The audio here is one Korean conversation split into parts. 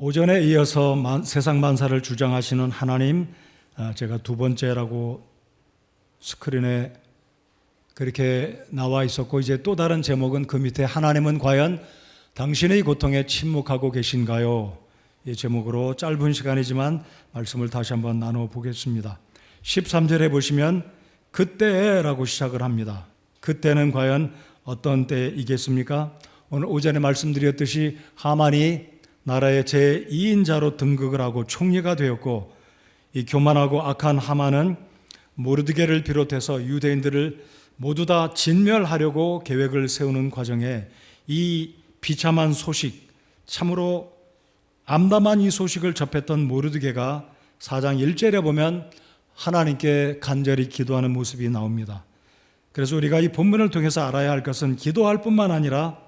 오전에 이어서 세상 만사를 주장하시는 하나님, 제가 두 번째라고 스크린에 그렇게 나와 있었고, 이제 또 다른 제목은 그 밑에 하나님은 과연 당신의 고통에 침묵하고 계신가요? 이 제목으로 짧은 시간이지만 말씀을 다시 한번 나눠보겠습니다. 13절에 보시면 그때라고 시작을 합니다. 그때는 과연 어떤 때이겠습니까? 오늘 오전에 말씀드렸듯이 하만이 나라의 제2인자로 등극을 하고 총리가 되었고, 이 교만하고 악한 하만은 모르드게를 비롯해서 유대인들을 모두 다 진멸하려고 계획을 세우는 과정에 이 비참한 소식, 참으로 암담한 이 소식을 접했던 모르드게가 4장 1절에 보면 하나님께 간절히 기도하는 모습이 나옵니다. 그래서 우리가 이 본문을 통해서 알아야 할 것은 기도할 뿐만 아니라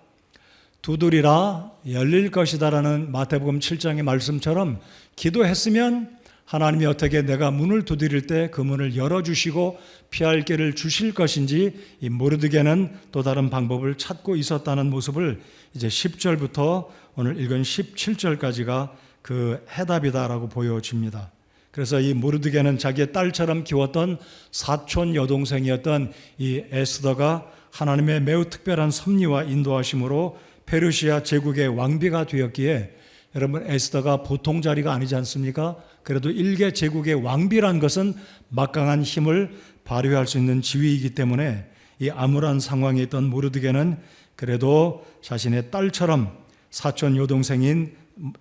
두드리라 열릴 것이다라는 마태복음 7장의 말씀처럼 기도했으면 하나님이 어떻게 내가 문을 두드릴 때 그 문을 열어주시고 피할 길을 주실 것인지, 이 모르드게는 또 다른 방법을 찾고 있었다는 모습을 이제 10절부터 오늘 읽은 17절까지가 그 해답이다라고 보여집니다. 그래서 이 모르드게는 자기의 딸처럼 키웠던 사촌 여동생이었던 이 에스더가 하나님의 매우 특별한 섭리와 인도하심으로 페르시아 제국의 왕비가 되었기에, 여러분, 에스더가 보통 자리가 아니지 않습니까? 그래도 일개 제국의 왕비란 것은 막강한 힘을 발휘할 수 있는 지위이기 때문에 이 암울한 상황에 있던 모르드게는 그래도 자신의 딸처럼 사촌 여동생인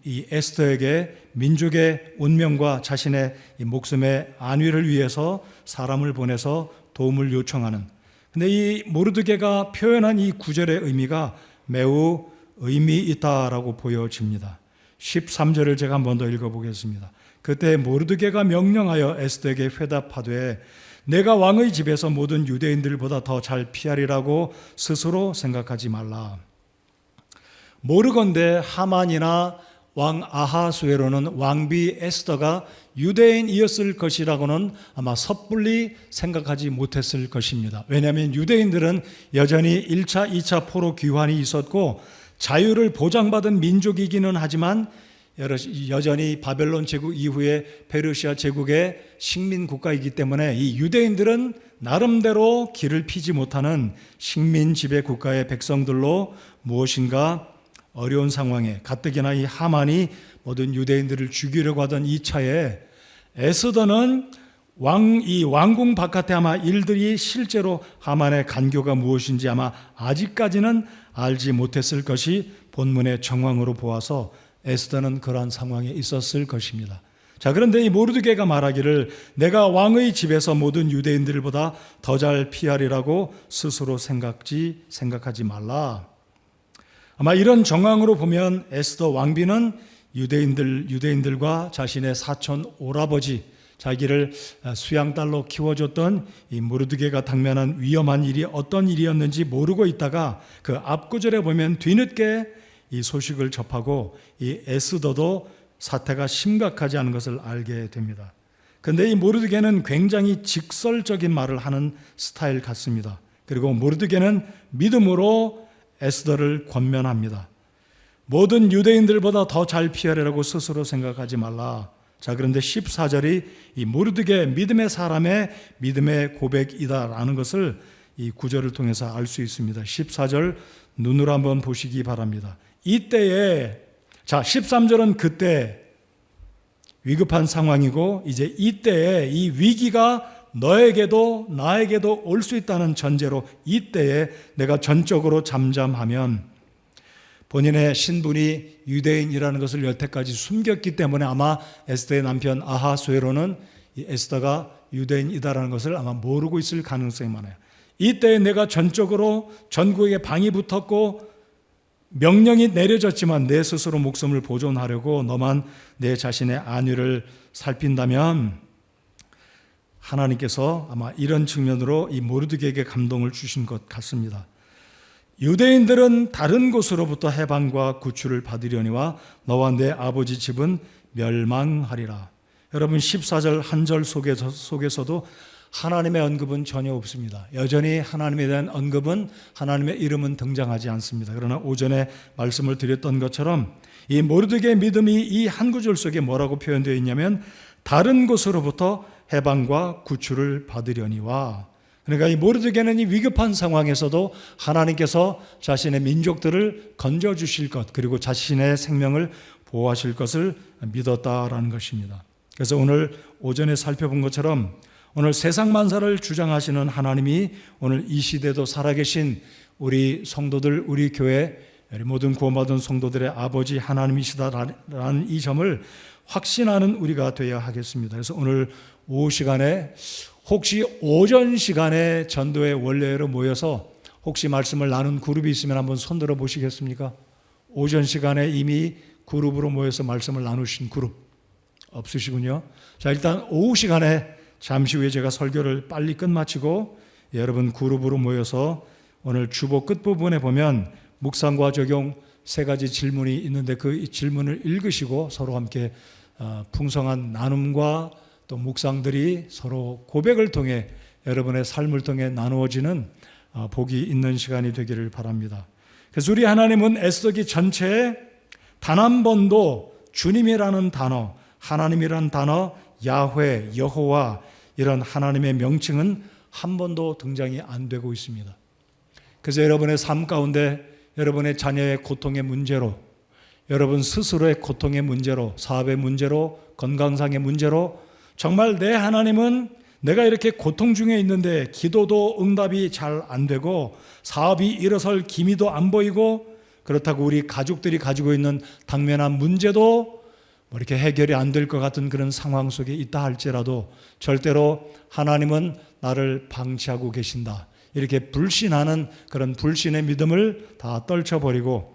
이 에스더에게 민족의 운명과 자신의 이 목숨의 안위를 위해서 사람을 보내서 도움을 요청하는, 근데 이 모르드게가 표현한 이 구절의 의미가 매우 의미 있다라고 보여집니다. 13절을 제가 한 번 더 읽어보겠습니다. 그때 모르드게가 명령하여 에스더에게 회답하되 내가 왕의 집에서 모든 유대인들보다 더 잘 피하리라고 스스로 생각하지 말라. 모르건대 하만이나 왕 아하수에로는 왕비 에스더가 유대인이었을 것이라고는 아마 섣불리 생각하지 못했을 것입니다. 왜냐하면 유대인들은 여전히 1차, 2차 포로 귀환이 있었고 자유를 보장받은 민족이기는 하지만 여전히 바벨론 제국 이후에 페르시아 제국의 식민 국가이기 때문에 이 유대인들은 나름대로 길을 피지 못하는 식민 지배 국가의 백성들로 무엇인가 어려운 상황에, 가뜩이나 이 하만이 모든 유대인들을 죽이려고 하던 이 차에 에스더는 이 왕궁 바깥에 아마 일들이 실제로 하만의 간교가 무엇인지 아마 아직까지는 알지 못했을 것이 본문의 정황으로 보아서 에스더는 그러한 상황에 있었을 것입니다. 자, 그런데 이 모르드게가 말하기를 내가 왕의 집에서 모든 유대인들보다 더 잘 피하리라고 스스로 생각하지 말라. 아마 이런 정황으로 보면 에스더 왕비는 유대인들과 자신의 사촌 오라버지, 자기를 수양딸로 키워줬던 이 모르드게가 당면한 위험한 일이 어떤 일이었는지 모르고 있다가 그 앞구절에 보면 뒤늦게 이 소식을 접하고 이 에스더도 사태가 심각하지 않은 것을 알게 됩니다. 그런데 이 모르드게는 굉장히 직설적인 말을 하는 스타일 같습니다. 그리고 모르드게는 믿음으로 에스더를 권면합니다. 모든 유대인들보다 더 잘 피하리라고 스스로 생각하지 말라. 자, 그런데 14절이 이 모르드게 믿음의 사람의 믿음의 고백이다라는 것을 이 구절을 통해서 알 수 있습니다. 14절 눈으로 한번 보시기 바랍니다. 이때에, 자, 13절은 그때 위급한 상황이고, 이제 이때에 이 위기가 너에게도 나에게도 올 수 있다는 전제로 이때에 내가 전적으로 잠잠하면, 본인의 신분이 유대인이라는 것을 여태까지 숨겼기 때문에 아마 에스더의 남편 아하수에로는 이 에스더가 유대인이다라는 것을 아마 모르고 있을 가능성이 많아요. 이때에 내가 전적으로 전국에 방이 붙었고 명령이 내려졌지만 내 스스로 목숨을 보존하려고 너만 내 자신의 안위를 살핀다면 하나님께서 아마 이런 측면으로 이 모르드게에게 감동을 주신 것 같습니다. 유대인들은 다른 곳으로부터 해방과 구출을 받으려니와 너와 내 아버지 집은 멸망하리라. 여러분 14절 한 절 속에서도 하나님의 언급은 전혀 없습니다. 여전히 하나님에 대한 언급은, 하나님의 이름은 등장하지 않습니다. 그러나 오전에 말씀을 드렸던 것처럼 이 모르드게의 믿음이 이 한 구절 속에 뭐라고 표현되어 있냐면 다른 곳으로부터 해방과 구출을 받으려니와. 그러니까 이 모르드게는 이 위급한 상황에서도 하나님께서 자신의 민족들을 건져주실 것, 그리고 자신의 생명을 보호하실 것을 믿었다라는 것입니다. 그래서 오늘 오전에 살펴본 것처럼 오늘 세상 만사를 주장하시는 하나님이 오늘 이 시대도 살아계신 우리 성도들, 우리 교회, 우리 모든 구원받은 성도들의 아버지 하나님이시다라는 이 점을 확신하는 우리가 되어야 하겠습니다. 그래서 오늘 오후 시간에 혹시 오전 시간에 전도회 원래로 모여서 혹시 말씀을 나눈 그룹이 있으면 한번 손들어 보시겠습니까? 오전 시간에 이미 그룹으로 모여서 말씀을 나누신 그룹 없으시군요. 자, 일단 오후 시간에 잠시 후에 제가 설교를 빨리 끝마치고 여러분 그룹으로 모여서 오늘 주보 끝부분에 보면 묵상과 적용 세 가지 질문이 있는데 그 질문을 읽으시고 서로 함께 풍성한 나눔과 또 묵상들이 서로 고백을 통해 여러분의 삶을 통해 나누어지는 복이 있는 시간이 되기를 바랍니다. 그래서 우리 하나님은 에스더기 전체에 단 한 번도 주님이라는 단어, 하나님이라는 단어, 야훼, 여호와 이런 하나님의 명칭은 한 번도 등장이 안 되고 있습니다. 그래서 여러분의 삶 가운데 여러분의 자녀의 고통의 문제로, 여러분 스스로의 고통의 문제로, 사업의 문제로, 건강상의 문제로 정말 내 하나님은 내가 이렇게 고통 중에 있는데 기도도 응답이 잘 안 되고 사업이 일어설 기미도 안 보이고 그렇다고 우리 가족들이 가지고 있는 당면한 문제도 뭐 이렇게 해결이 안 될 것 같은 그런 상황 속에 있다 할지라도 절대로 하나님은 나를 방치하고 계신다. 이렇게 불신하는 그런 불신의 믿음을 다 떨쳐버리고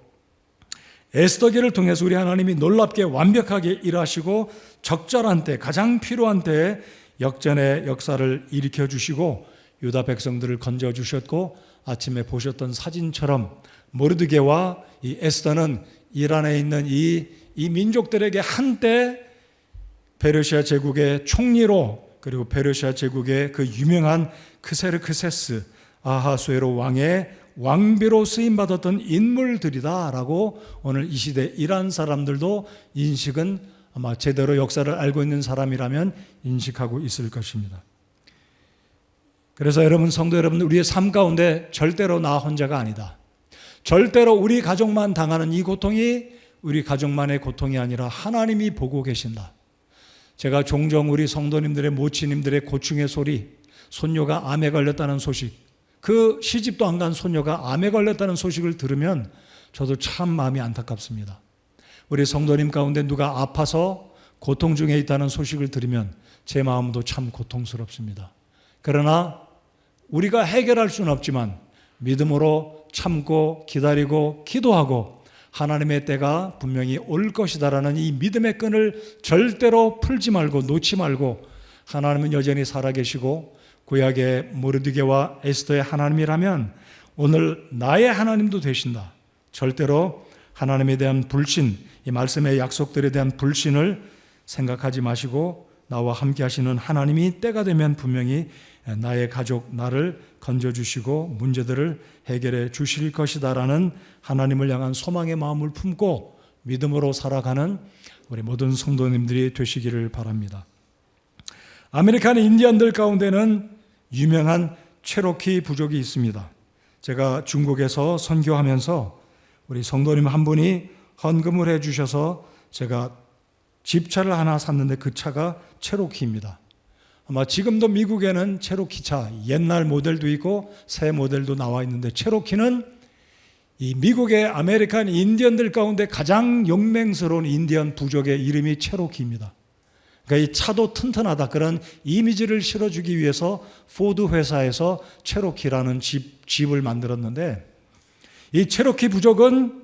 에스더기를 통해서 우리 하나님이 놀랍게 완벽하게 일하시고 적절한 때, 가장 필요한 때에 역전의 역사를 일으켜 주시고 유다 백성들을 건져 주셨고 아침에 보셨던 사진처럼 모르드게와 이 에스더는 이란에 있는 이 민족들에게 한때 페르시아 제국의 총리로 그리고 페르시아 제국의 그 유명한 크세르크세스 아하수에로 왕의 왕비로 쓰임받았던 인물들이다라고 오늘 이 시대 이란 사람들도 인식은 아마 제대로 역사를 알고 있는 사람이라면 인식하고 있을 것입니다. 그래서 여러분 성도 여러분 우리의 삶 가운데 절대로 나 혼자가 아니다. 절대로 우리 가족만 당하는 이 고통이 우리 가족만의 고통이 아니라 하나님이 보고 계신다. 제가 종종 우리 성도님들의 모친님들의 고충의 소리, 손녀가 암에 걸렸다는 소식, 그 시집도 안 간 손녀가 암에 걸렸다는 소식을 들으면 저도 참 마음이 안타깝습니다. 우리 성도님 가운데 누가 아파서 고통 중에 있다는 소식을 들으면 제 마음도 참 고통스럽습니다. 그러나 우리가 해결할 수는 없지만 믿음으로 참고 기다리고 기도하고 하나님의 때가 분명히 올 것이다라는 이 믿음의 끈을 절대로 풀지 말고 놓지 말고 하나님은 여전히 살아계시고 구약의 모르드게와 에스더의 하나님이라면 오늘 나의 하나님도 되신다. 절대로 하나님에 대한 불신, 이 말씀의 약속들에 대한 불신을 생각하지 마시고 나와 함께 하시는 하나님이 때가 되면 분명히 나의 가족, 나를 건져주시고 문제들을 해결해 주실 것이다라는 하나님을 향한 소망의 마음을 품고 믿음으로 살아가는 우리 모든 성도님들이 되시기를 바랍니다. 아메리칸 인디언들 가운데는 유명한 체로키 부족이 있습니다. 제가 중국에서 선교하면서 우리 성도님 한 분이 헌금을 해 주셔서 제가 집차를 하나 샀는데 그 차가 체로키입니다. 아마 지금도 미국에는 체로키 차 옛날 모델도 있고 새 모델도 나와 있는데 체로키는 이 미국의 아메리칸 인디언들 가운데 가장 용맹스러운 인디언 부족의 이름이 체로키입니다. 그러니까 이 차도 튼튼하다 그런 이미지를 실어주기 위해서 포드 회사에서 체로키라는 집을 만들었는데 이 체로키 부족은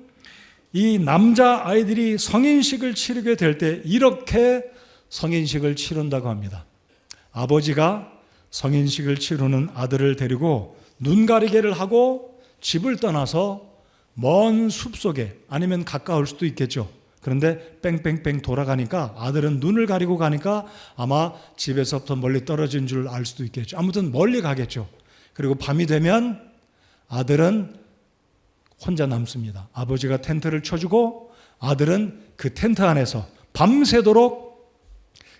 이 남자 아이들이 성인식을 치르게 될 때 이렇게 성인식을 치른다고 합니다. 아버지가 성인식을 치르는 아들을 데리고 눈가리개를 하고 집을 떠나서 먼 숲속에 아니면 가까울 수도 있겠죠. 그런데 뺑뺑뺑 돌아가니까 아들은 눈을 가리고 가니까 아마 집에서부터 멀리 떨어진 줄 알 수도 있겠죠. 아무튼 멀리 가겠죠. 그리고 밤이 되면 아들은 혼자 남습니다. 아버지가 텐트를 쳐주고 아들은 그 텐트 안에서 밤새도록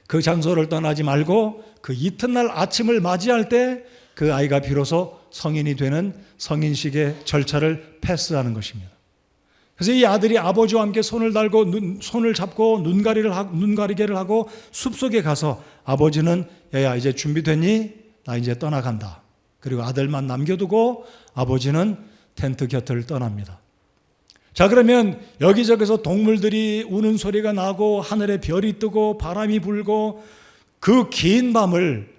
그 장소를 떠나지 말고 그 이튿날 아침을 맞이할 때 그 아이가 비로소 성인이 되는 성인식의 절차를 패스하는 것입니다. 그래서 이 아들이 아버지와 함께 손을 달고 손을 잡고 눈가리개를 하고 숲속에 가서 아버지는 야야 이제 준비됐니? 나 이제 떠나간다. 그리고 아들만 남겨두고 아버지는 텐트 곁을 떠납니다. 자, 그러면 여기저기서 동물들이 우는 소리가 나고 하늘에 별이 뜨고 바람이 불고 그 긴 밤을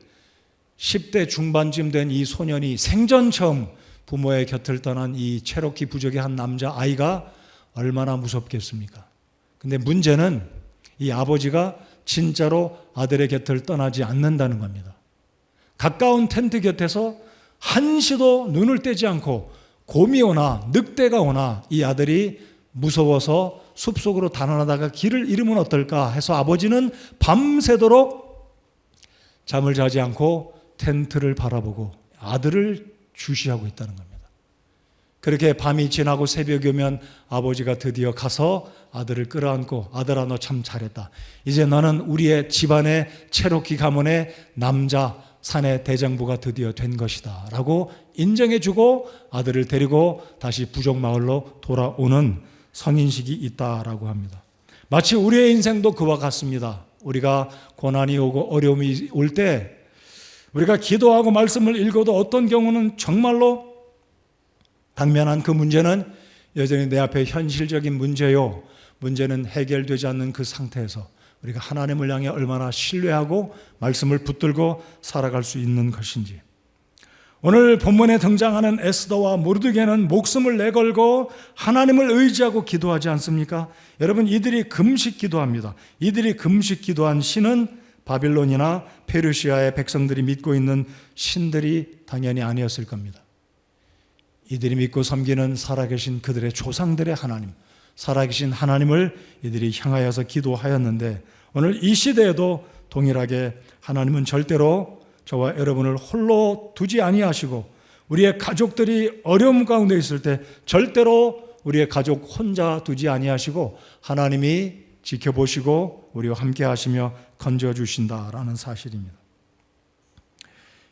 10대 중반쯤 된 이 소년이 생전 처음 부모의 곁을 떠난 이 체로키 부족의 한 남자아이가 얼마나 무섭겠습니까? 근데 문제는 이 아버지가 진짜로 아들의 곁을 떠나지 않는다는 겁니다. 가까운 텐트 곁에서 한시도 눈을 떼지 않고 곰이 오나 늑대가 오나 이 아들이 무서워서 숲속으로 달아나다가 길을 잃으면 어떨까 해서 아버지는 밤새도록 잠을 자지 않고 텐트를 바라보고 아들을 주시하고 있다는 겁니다. 그렇게 밤이 지나고 새벽이 오면 아버지가 드디어 가서 아들을 끌어안고 아들아 너 참 잘했다. 이제 너는 우리의 집안의 체로키 가문의 남자 사내 대장부가 드디어 된 것이다 라고 인정해주고 아들을 데리고 다시 부족 마을로 돌아오는 성인식이 있다라고 합니다. 마치 우리의 인생도 그와 같습니다. 우리가 고난이 오고 어려움이 올 때 우리가 기도하고 말씀을 읽어도 어떤 경우는 정말로 당면한 그 문제는 여전히 내 앞에 현실적인 문제요. 문제는 해결되지 않는 그 상태에서 우리가 하나님을 향해 얼마나 신뢰하고 말씀을 붙들고 살아갈 수 있는 것인지. 오늘 본문에 등장하는 에스더와 모르드게는 목숨을 내걸고 하나님을 의지하고 기도하지 않습니까? 여러분 이들이 금식 기도합니다. 이들이 금식 기도한 신은 바빌론이나 페르시아의 백성들이 믿고 있는 신들이 당연히 아니었을 겁니다. 이들이 믿고 섬기는 살아계신 그들의 조상들의 하나님, 살아계신 하나님을 이들이 향하여서 기도하였는데 오늘 이 시대에도 동일하게 하나님은 절대로 저와 여러분을 홀로 두지 아니하시고 우리의 가족들이 어려움 가운데 있을 때 절대로 우리의 가족 혼자 두지 아니하시고 하나님이 지켜보시고 우리와 함께 하시며 건져주신다라는 사실입니다.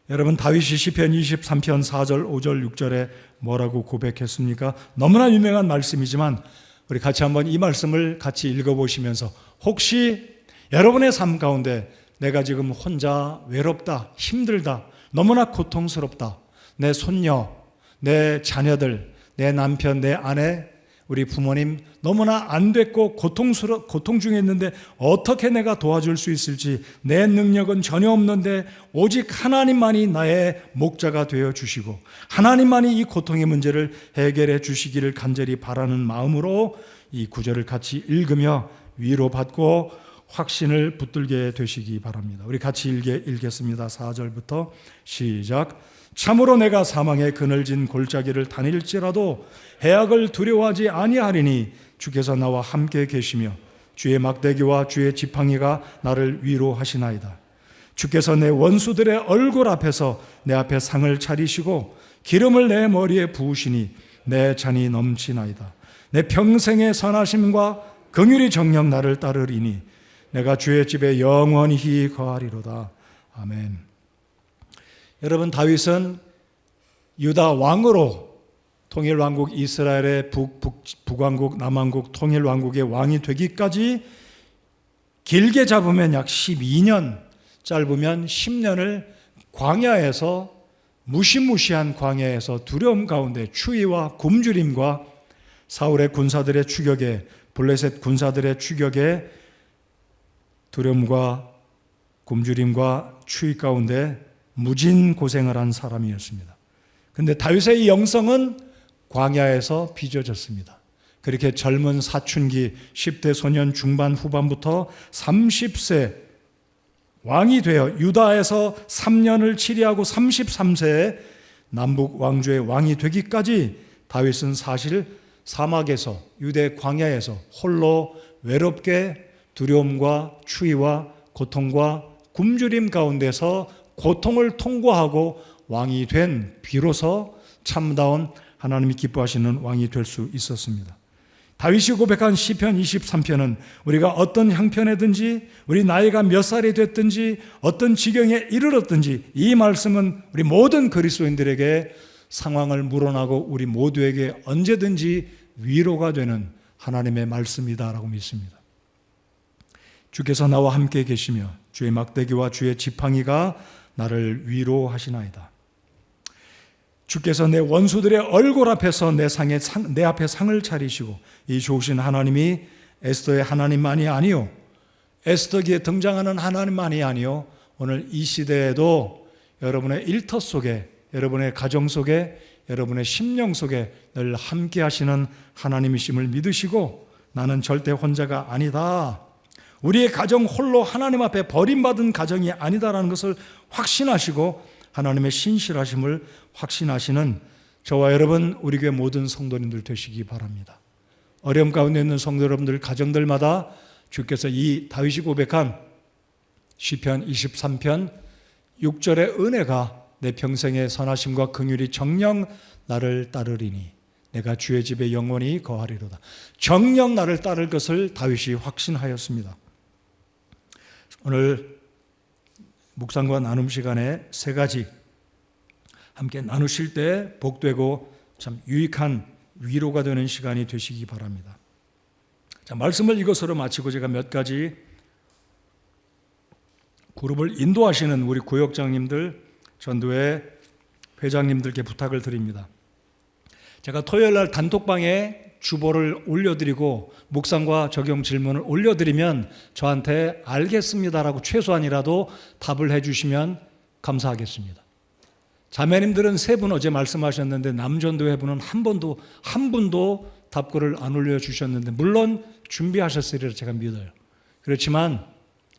여러분 다윗이 시편 23편 4절 5절 6절에 뭐라고 고백했습니까? 너무나 유명한 말씀이지만 우리 같이 한번 이 말씀을 같이 읽어보시면서 혹시 여러분의 삶 가운데 내가 지금 혼자 외롭다, 힘들다, 너무나 고통스럽다, 내 손녀, 내 자녀들, 내 남편, 내 아내, 우리 부모님 너무나 안 됐고 고통 중에 있는데 어떻게 내가 도와줄 수 있을지 내 능력은 전혀 없는데 오직 하나님만이 나의 목자가 되어 주시고 하나님만이 이 고통의 문제를 해결해 주시기를 간절히 바라는 마음으로 이 구절을 같이 읽으며 위로받고 확신을 붙들게 되시기 바랍니다. 우리 같이 읽겠습니다. 4절부터 시작. 참으로 내가 사망의 그늘진 골짜기를 다닐지라도 해악을 두려워하지 아니하리니 주께서 나와 함께 계시며 주의 막대기와 주의 지팡이가 나를 위로하시나이다. 주께서 내 원수들의 얼굴 앞에서 내 앞에 상을 차리시고 기름을 내 머리에 부으시니 내 잔이 넘치나이다. 내 평생의 선하심과 긍휼이 정녕 나를 따르리니 내가 주의 집에 영원히 거하리로다. 아멘. 여러분 다윗은 유다 왕으로 통일왕국 이스라엘의 북왕국 남왕국 통일왕국의 왕이 되기까지 길게 잡으면 약 12년, 짧으면 10년을 광야에서 무시무시한 광야에서 두려움 가운데 추위와 굶주림과 사울의 군사들의 추격에 블레셋 군사들의 추격에 두려움과 굶주림과 추위 가운데 무진 고생을 한 사람이었습니다. 그런데 다윗의 이 영성은 광야에서 빚어졌습니다. 그렇게 젊은 사춘기 10대 소년 중반 후반부터 30세 왕이 되어 유다에서 3년을 치리하고 33세에 남북 왕조의 왕이 되기까지 다윗은 사실 사막에서 유대 광야에서 홀로 외롭게 두려움과 추위와 고통과 굶주림 가운데서 고통을 통과하고 왕이 된 비로소 참다운 하나님이 기뻐하시는 왕이 될 수 있었습니다. 다윗이 고백한 시편 23편은 우리가 어떤 형편에든지 우리 나이가 몇 살이 됐든지 어떤 지경에 이르렀든지 이 말씀은 우리 모든 그리스도인들에게 상황을 물어나고 우리 모두에게 언제든지 위로가 되는 하나님의 말씀이다라고 믿습니다. 주께서 나와 함께 계시며 주의 막대기와 주의 지팡이가 나를 위로하시나이다. 주께서 내 원수들의 얼굴 앞에서 내 앞에 상을 차리시고 이 좋으신 하나님이 에스더의 하나님만이 아니요 에스더기에 등장하는 하나님만이 아니요 오늘 이 시대에도 여러분의 일터 속에 여러분의 가정 속에 여러분의 심령 속에 늘 함께 하시는 하나님이심을 믿으시고 나는 절대 혼자가 아니다. 우리의 가정 홀로 하나님 앞에 버림받은 가정이 아니다라는 것을 확신하시고 하나님의 신실하심을 확신하시는 저와 여러분 우리 교회 모든 성도님들 되시기 바랍니다. 어려움 가운데 있는 성도 여러분들 가정들마다 주께서 이 다윗이 고백한 시편 23편 6절의 은혜가 내 평생의 선하심과 긍휼이 정녕 나를 따르리니 내가 주의 집에 영원히 거하리로다. 정녕 나를 따를 것을 다윗이 확신하였습니다. 오늘 묵상과 나눔 시간에 세 가지 함께 나누실 때 복되고 참 유익한 위로가 되는 시간이 되시기 바랍니다. 자, 말씀을 이것으로 마치고 제가 몇 가지 그룹을 인도하시는 우리 구역장님들, 전도회 회장님들께 부탁을 드립니다. 제가 토요일 날 단톡방에 주보를 올려드리고 묵상과 적용 질문을 올려드리면 저한테 알겠습니다라고 최소한이라도 답을 해주시면 감사하겠습니다. 자매님들은 세 분 어제 말씀하셨는데 남전도회 분은 한 분도 답글을 안 올려주셨는데 물론 준비하셨으리라 제가 믿어요. 그렇지만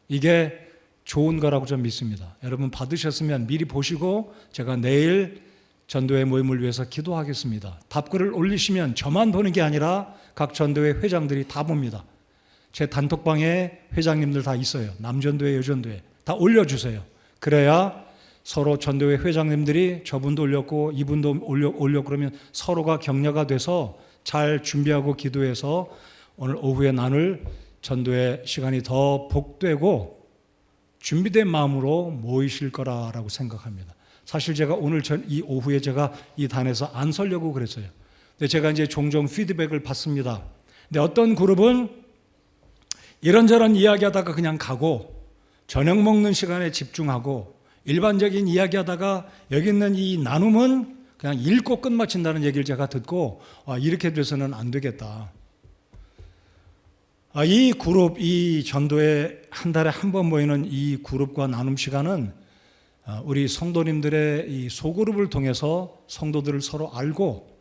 이게 좋은 거라고 좀 믿습니다. 여러분 받으셨으면 미리 보시고 제가 내일 전도회 모임을 위해서 기도하겠습니다. 답글을 올리시면 저만 보는 게 아니라 각 전도회 회장들이 다 봅니다. 제 단톡방에 회장님들 다 있어요. 남전도회, 여전도회 다 올려주세요. 그래야 서로 전도회 회장님들이 저분도 올렸고 이분도 올려 그러면 서로가 격려가 돼서 잘 준비하고 기도해서 오늘 오후에 나눌 전도회 시간이 더 복되고 준비된 마음으로 모이실 거라고 생각합니다. 사실 제가 오늘 이 오후에 제가 이 단에서 안 서려고 그랬어요. 근데 제가 이제 종종 피드백을 받습니다. 근데 어떤 그룹은 이런저런 이야기하다가 그냥 가고 저녁 먹는 시간에 집중하고 일반적인 이야기하다가 여기 있는 이 나눔은 그냥 읽고 끝마친다는 얘기를 제가 듣고 이렇게 돼서는 안 되겠다. 이 그룹, 이 전도에 한 달에 한 번 모이는 이 그룹과 나눔 시간은 우리 성도님들의 이 소그룹을 통해서 성도들을 서로 알고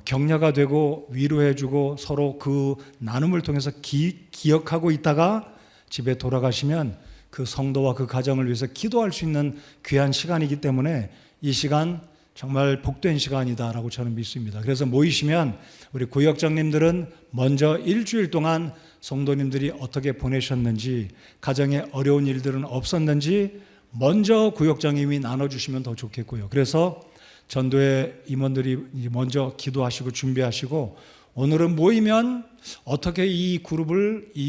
격려가 되고 위로해주고 서로 그 나눔을 통해서 기억하고 있다가 집에 돌아가시면 그 성도와 그 가정을 위해서 기도할 수 있는 귀한 시간이기 때문에 이 시간 정말 복된 시간이다라고 저는 믿습니다. 그래서 모이시면 우리 구역장님들은 먼저 일주일 동안 성도님들이 어떻게 보내셨는지 가정에 어려운 일들은 없었는지 먼저 구역장님이 나눠주시면 더 좋겠고요. 그래서 전도회 임원들이 먼저 기도하시고 준비하시고 오늘은 모이면 어떻게 이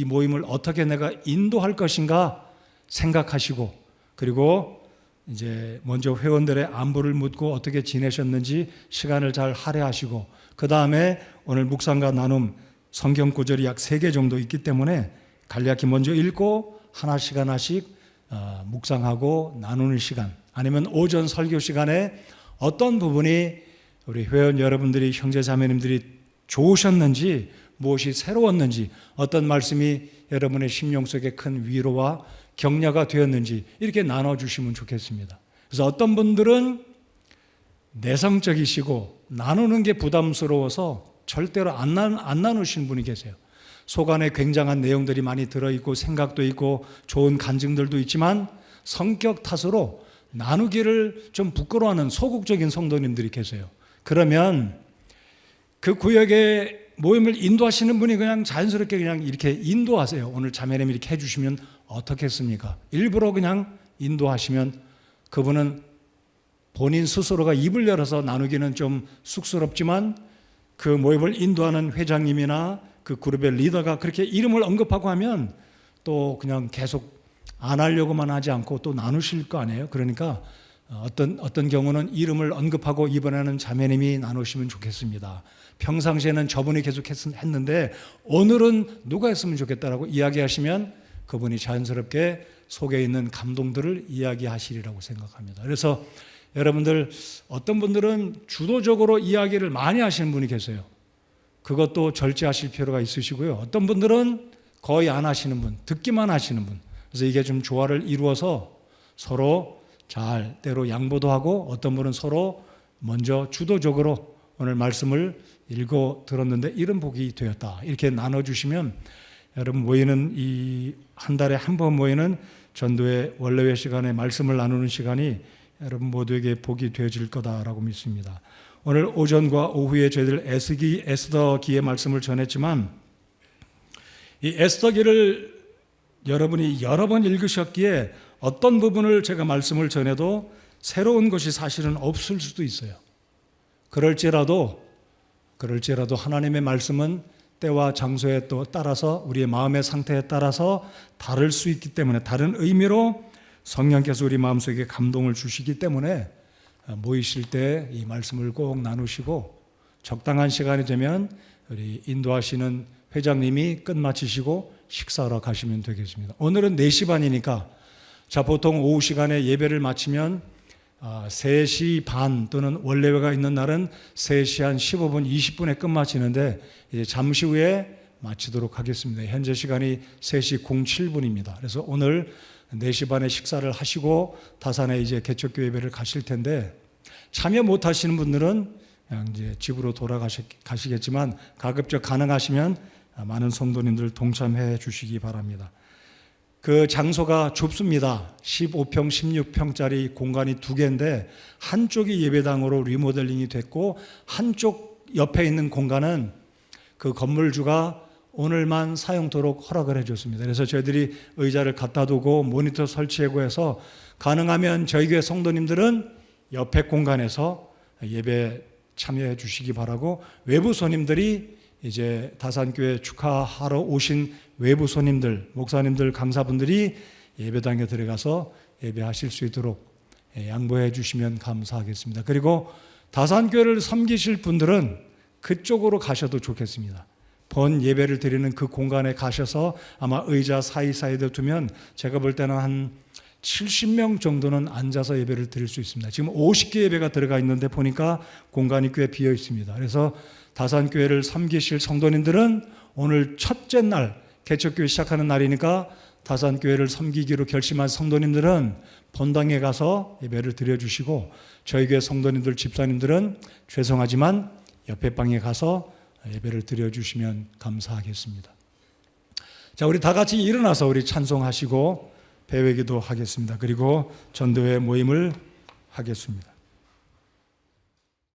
모임을 어떻게 내가 인도할 것인가 생각하시고 그리고 이제 먼저 회원들의 안부를 묻고 어떻게 지내셨는지 시간을 잘 할애하시고 그 다음에 오늘 묵상과 나눔 성경 구절이 약 3개 정도 있기 때문에 간략히 먼저 읽고 하나씩 묵상하고 나누는 시간 아니면 오전 설교 시간에 어떤 부분이 우리 회원 여러분들이 형제자매님들이 좋으셨는지 무엇이 새로웠는지 어떤 말씀이 여러분의 심령 속에 큰 위로와 격려가 되었는지 이렇게 나눠주시면 좋겠습니다. 그래서 어떤 분들은 내성적이시고 나누는 게 부담스러워서 절대로 안 나누시는 분이 계세요. 속 안에 굉장한 내용들이 많이 들어있고 생각도 있고 좋은 간증들도 있지만 성격 탓으로 나누기를 좀 부끄러워하는 소극적인 성도님들이 계세요. 그러면 그 구역에 모임을 인도하시는 분이 그냥 자연스럽게 그냥 이렇게 인도하세요. 오늘 자매님이 이렇게 해주시면 어떻겠습니까? 일부러 그냥 인도하시면 그분은 본인 스스로가 입을 열어서 나누기는 좀 쑥스럽지만 그 모임을 인도하는 회장님이나 그 그룹의 리더가 그렇게 이름을 언급하고 하면 또 그냥 계속 안 하려고만 하지 않고 또 나누실 거 아니에요. 그러니까 어떤 경우는 이름을 언급하고 이번에는 자매님이 나누시면 좋겠습니다. 평상시에는 저분이 계속 했는데 오늘은 누가 했으면 좋겠다라고 이야기하시면 그분이 자연스럽게 속에 있는 감동들을 이야기하시리라고 생각합니다. 그래서 여러분들 어떤 분들은 주도적으로 이야기를 많이 하시는 분이 계세요. 그것도 절제하실 필요가 있으시고요. 어떤 분들은 거의 안 하시는 분, 듣기만 하시는 분. 그래서 이게 좀 조화를 이루어서 서로 잘 때로 양보도 하고 어떤 분은 서로 먼저 주도적으로 오늘 말씀을 읽어 들었는데 이런 복이 되었다. 이렇게 나눠주시면 여러분 모이는 이 한 달에 한 번 모이는 전도의 원래회 시간에 말씀을 나누는 시간이 여러분 모두에게 복이 되어질 거다라고 믿습니다. 오늘 오전과 오후에 저희들 에스더기의 말씀을 전했지만 이 에스더기를 여러분이 여러 번 읽으셨기에 어떤 부분을 제가 말씀을 전해도 새로운 것이 사실은 없을 수도 있어요. 그럴지라도 하나님의 말씀은 때와 장소에 또 따라서 우리의 마음의 상태에 따라서 다를 수 있기 때문에 다른 의미로 성령께서 우리 마음속에 감동을 주시기 때문에 모이실 때 이 말씀을 꼭 나누시고 적당한 시간이 되면 우리 인도하시는 회장님이 끝마치시고 식사하러 가시면 되겠습니다. 오늘은 4시 반이니까 자 보통 오후 시간에 예배를 마치면 3시 반 또는 원래회가 있는 날은 3시 한 15분, 20분에 끝마치는데 이제 잠시 후에 마치도록 하겠습니다. 현재 시간이 3시 07분입니다. 그래서 오늘 4시 반에 식사를 하시고 다산에 이제 개척교회 예배를 가실 텐데 참여 못 하시는 분들은 그냥 이제 집으로 돌아가시겠지만 가급적 가능하시면 많은 성도님들 동참해 주시기 바랍니다. 그 장소가 좁습니다. 15평, 16평짜리 공간이 2개인데 한쪽이 예배당으로 리모델링이 됐고 한쪽 옆에 있는 공간은 그 건물주가 오늘만 사용토록 허락을 해줬습니다. 그래서 저희들이 의자를 갖다 두고 모니터 설치하고 해서 가능하면 저희 교회 성도님들은 옆에 공간에서 예배 참여해 주시기 바라고 외부 손님들이 이제 다산교회 축하하러 오신 외부 손님들, 목사님들, 강사분들이 예배당에 들어가서 예배하실 수 있도록 양보해 주시면 감사하겠습니다. 그리고 다산교회를 섬기실 분들은 그쪽으로 가셔도 좋겠습니다. 본 예배를 드리는 그 공간에 가셔서 아마 의자 사이사이에 두면 제가 볼 때는 한 70명 정도는 앉아서 예배를 드릴 수 있습니다. 지금 50개 예배가 들어가 있는데 보니까 공간이 꽤 비어 있습니다. 그래서 다산교회를 섬기실 성도님들은 오늘 첫째 날 개척교회 시작하는 날이니까 다산교회를 섬기기로 결심한 성도님들은 본당에 가서 예배를 드려주시고 저희 교회 성도님들, 집사님들은 죄송하지만 옆에 방에 가서 예배를 드려주시면 감사하겠습니다. 자, 우리 다 같이 일어나서 우리 찬송하시고 배회기도 하겠습니다. 그리고 전도회 모임을 하겠습니다.